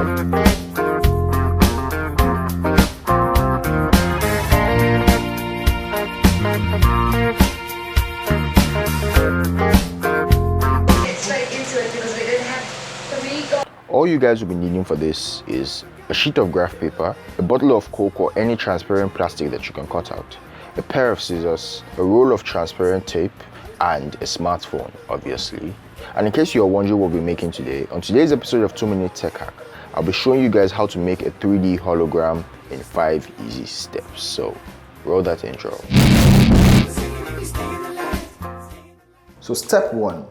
All you guys will be needing for this is a sheet of graph paper, a bottle of Coke or any transparent plastic that you can cut out, a pair of scissors, a roll of transparent tape, and a smartphone, obviously. And in case you're wondering what we're making today, on today's episode of 2-Minute Tech Hack, I'll be showing you guys how to make a 3D hologram in 5 easy steps. So, roll that intro. So step 1.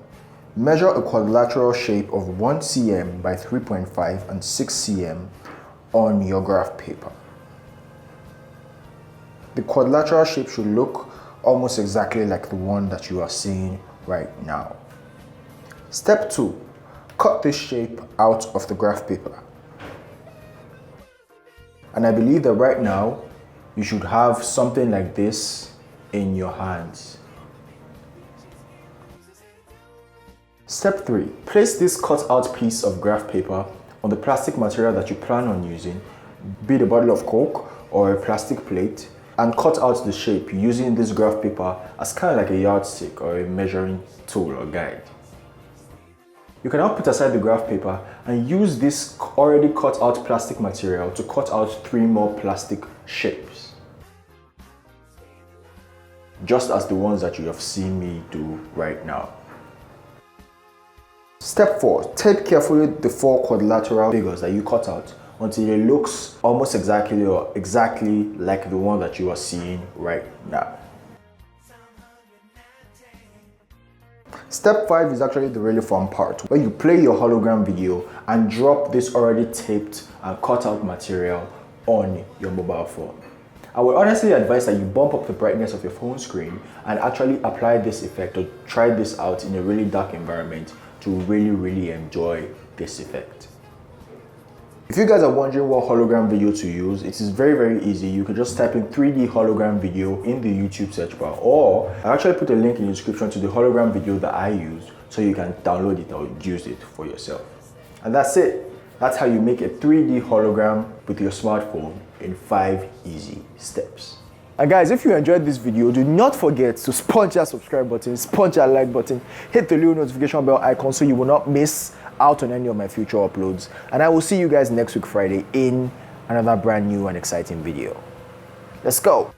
Measure a quadrilateral shape of 1 cm by 3.5 and 6 cm on your graph paper. The quadrilateral shape should look almost exactly like the one that you are seeing right now. Step 2. Cut this shape out of the graph paper. And I believe that right now you should have something like this in your hands. Step 3. Place this cut out piece of graph paper on the plastic material that you plan on using, be it a bottle of Coke or a plastic plate, and cut out the shape using this graph paper as kind of like a yardstick or a measuring tool or guide. You can now put aside the graph paper and use this already cut out plastic material to cut out 3 more plastic shapes, just as the ones that you have seen me do right now. Step 4. Tape carefully the 4 quadrilateral figures that you cut out until it looks almost exactly like the one that you are seeing right now. Step 5 is actually the really fun part, where you play your hologram video and drop this already taped and cut out material on your mobile phone. I would honestly advise that you bump up the brightness of your phone screen and actually apply this effect or try this out in a really dark environment to really enjoy this effect. If you guys are wondering what hologram video to use, it is very easy. You can just type in 3D hologram video in the YouTube search bar, or I actually put a link in the description to the hologram video that I use so you can download it or use it for yourself. And that's it. That's how you make a 3D hologram with your smartphone in 5 easy steps. And guys, if you enjoyed this video, do not forget to punch that subscribe button, punch that like button, hit the little notification bell icon so you will not miss out on any of my future uploads. And I will see you guys next week Friday in another brand new and exciting video. Let's go.